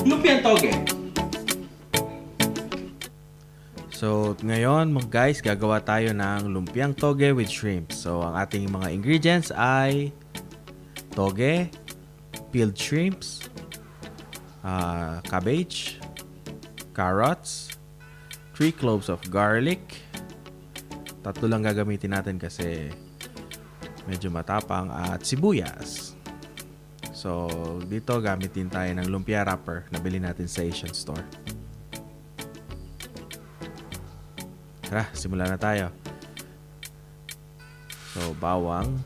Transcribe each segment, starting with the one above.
Lumpiang Togue. So, ngayon guys, gagawa tayo ng lumpiang toge with shrimp. So, ang ating mga ingredients ay toge, peeled shrimps, cabbage, carrots, 3 cloves of garlic. Tatlo lang gagamitin natin kasi medyo matapang, at sibuyas. So, dito gamitin tayo ng lumpia wrapper na bili natin sa Asian store. Tara, simulan na tayo. So, bawang.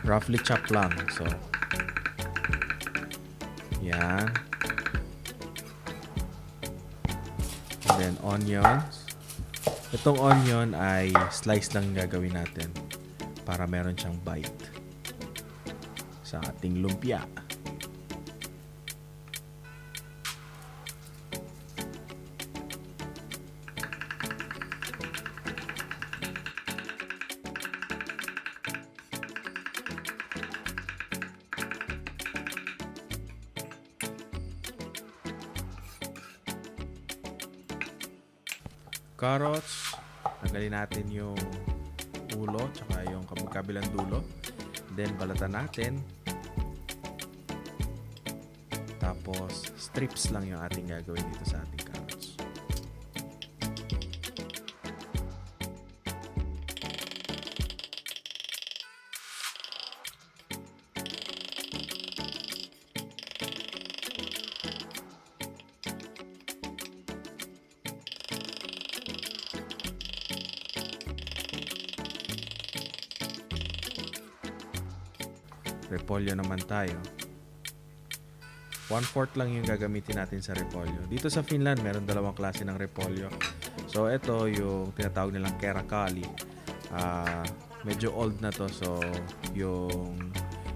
Roughly chop lang. So, yan. And then, onions. Itong onion ay slice lang gagawin natin para meron siyang bite sa ating lumpia. Carrots, tanggalin natin yung ulo tsaka yung kabilang dulo. Then balatan natin. Tapos strips lang yung ating gagawin dito sa ating carrots. Repolyo naman tayo. 1/4 lang yung gagamitin natin sa repolyo. Dito sa Finland, meron dalawang klase ng repolyo. So, ito yung tinatawag nilang kerakali. Medyo old na to. So, yung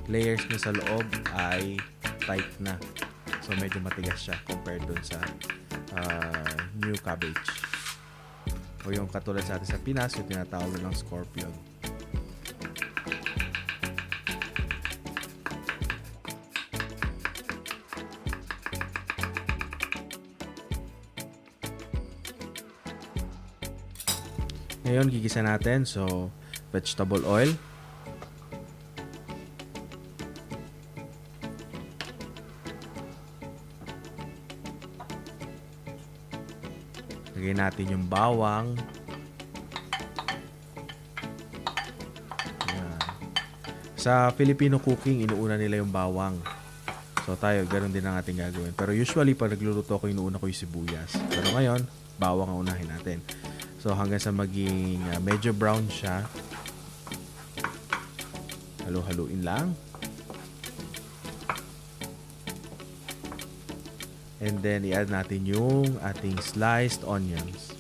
layers niya sa loob ay tight na. So, medyo matigas siya compared dun sa new cabbage. O yung katulad sa atin sa Pinas, yung tinatawag nilang scorpion. Ngayon, gigisa natin. So, vegetable oil. Lagay natin yung bawang. Ayan. Sa Filipino cooking, inuuna nila yung bawang. So, tayo, ganun din ang ating gagawin. Pero usually, pag nagluluto ako, inuuna ko yung sibuyas. Pero ngayon, bawang ang unahin natin. So, hanggang sa maging medyo brown siya. Halo-haluin lang. And then, i-add natin yung ating sliced onions.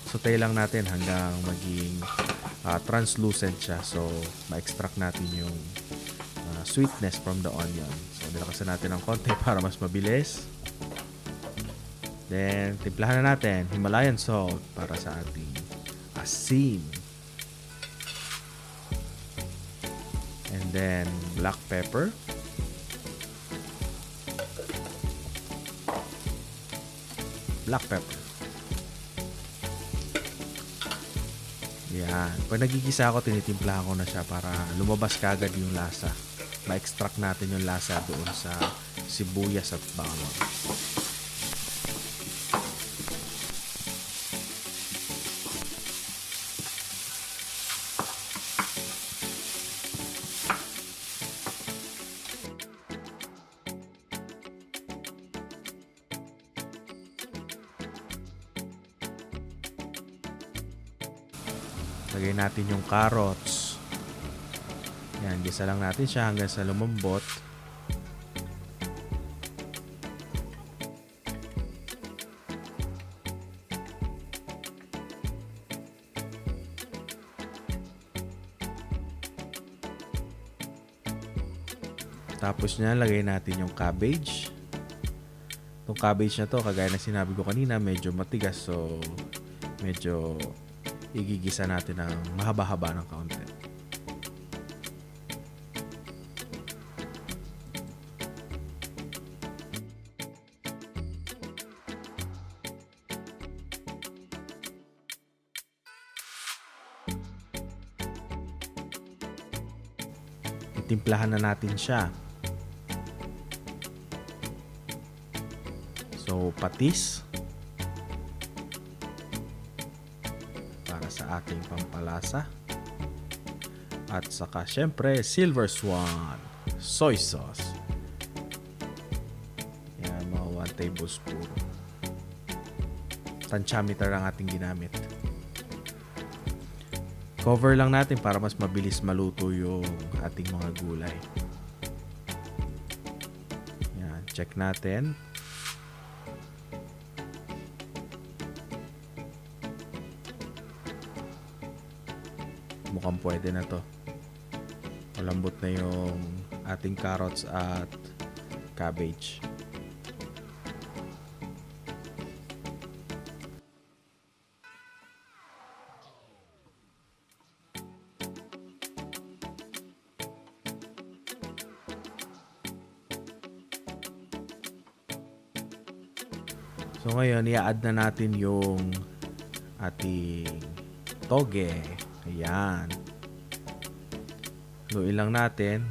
Saute lang natin hanggang maging translucent siya. So, ma-extract natin yung sweetness from the onion. So, nilakasan natin ng konti para mas mabilis. Then, timplahan na natin Himalayan salt para sa ating asin. And then, black pepper. Black pepper. Yan. Pag nagigisa ako, tinitimplahan ko na siya para lumabas kagad yung lasa. Ma-extract natin yung lasa doon sa sibuyas at bawang. Lagay natin yung carrots. Yan, gisa lang natin siya hanggang sa lumambot. Tapos niyan, lagay natin yung cabbage. Itong cabbage na to, kagaya na sinabi ko kanina, medyo matigas. So, medyo igigisa natin ng mahaba-haba ng kaunti. Timplahan na natin siya. So, patis para sa ating pampalasa. At saka, syempre, Silver Swan soy sauce. Yan, mga 1 tablespoon. Tantiameter ang ating ginamit. Cover lang natin para mas mabilis maluto yung ating mga gulay. Yan, check natin. Mukhang pwede na to. Malambot na yung ating carrots at cabbage. So ngayon, i-add na natin yung ating toge. Ayan. Haluin lang natin.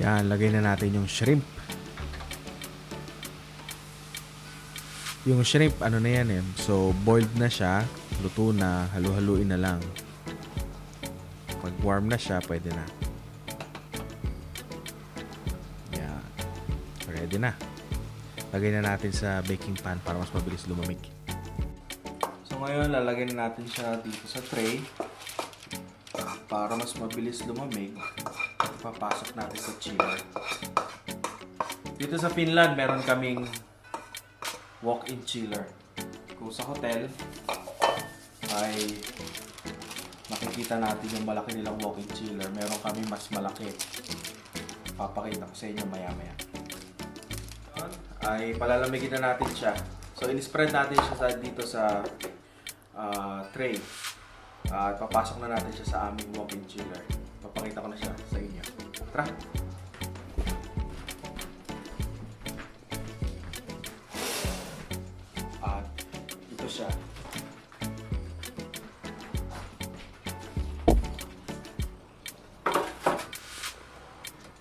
Yan, lagay na natin yung shrimp. Yung shrimp, ano na yan eh. So, boiled na siya. Luto na. Halu-haluin na lang. Pag warm na siya, pwede na. Yan. Ready na. Lagay na natin sa baking pan para mas mabilis lumamig. So, ngayon, lalagay na natin siya dito sa tray. Para mas mabilis lumamig, ipapasok natin sa chiller. Dito sa Finland, meron kaming walk-in chiller. Kung sa hotel ay makikita natin yung malaki nilang walk-in chiller. Meron kami mas malaki. Papakita ko sa inyo maya-maya. Ay palalamigin na natin siya. So in-spread natin siya dito sa tray. At papasok na natin siya sa aming walk-in chiller. Papakita ko na siya sa inyo. Tara! Siya.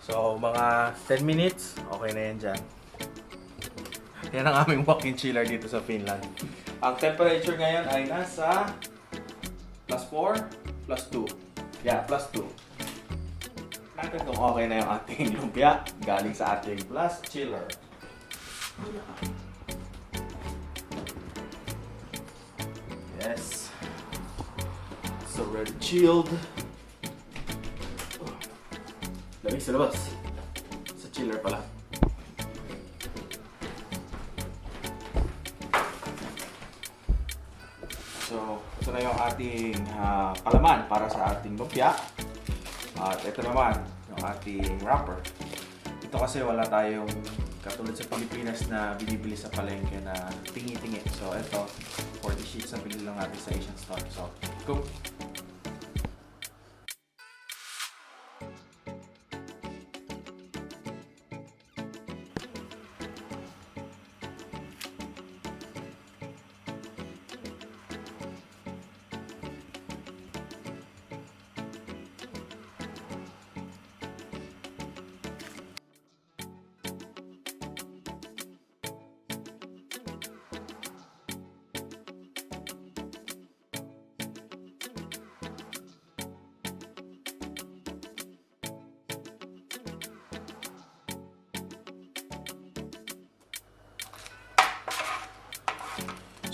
So, mga 10 minutes, okay na yan dyan. Yan ang aming walk-in chiller dito sa Finland. Ang temperature ngayon ay nasa +4, +2. Yeah, +2. Natin kung okay na yung ating lumpia galing sa ating plus chiller. Yes. So already chilled. Lamig sa labas. Sa chiller pala. So, ito na yung ating palaman para sa ating lumpia. At ito naman yung ating wrapper. Ito kasi wala tayong katulad sa Pilipinas na binibili sa palengke na tingi-tingi. So, ito, 40 sheets na binili lang natin sa Asian store. So, go!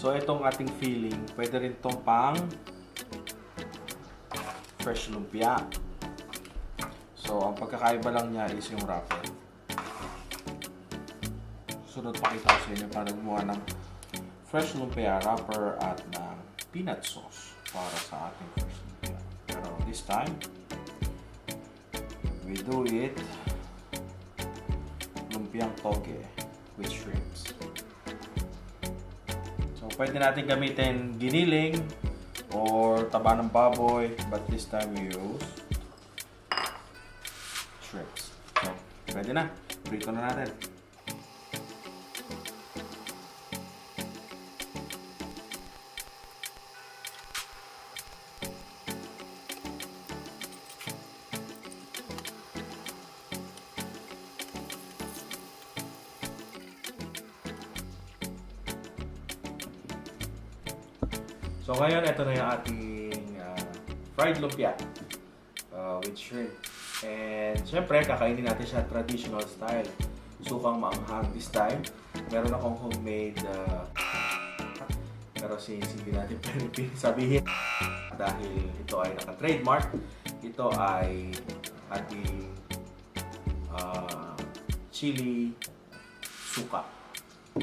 So, itong ating filling, pwede rin itong pang fresh lumpia. So, ang pagkakaiba lang niya is yung wrapper. Sunod pakita ko sa inyo para gumawa ng fresh lumpia wrapper at ng peanut sauce. para sa ating first lumpia. Pero this time, we do it lumpiang toge with shrimps. So, pwede natin gamitin giniling or taba ng baboy, but this time we use shrimps. So, pwede na. Prito na natin. So ngayon, ito na yung ating fried lumpia with shrimp. And syempre, kakainin natin siya traditional style. Sukang maanghang this time. Meron akong homemade pero since hindi natin pwede sabihin dahil ito ay naka-trademark, ito ay ating chili suka.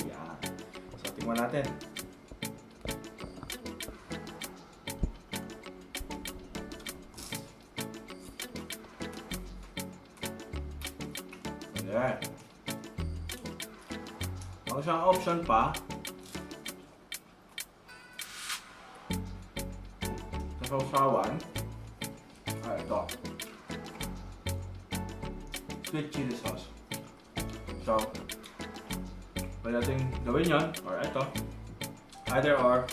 Yan. So tingnan natin. Ayan. Ang isang option pa sa sausawan ay ito. Sweet chili sauce. So, pwede natin gawin yun or ito. Either or,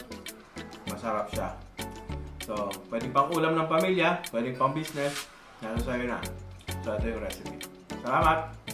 masarap siya. So, pwedeng pang ulam ng pamilya, pwedeng pang business. Nasa sa'yo na. So, ito yung recipe. Salamat!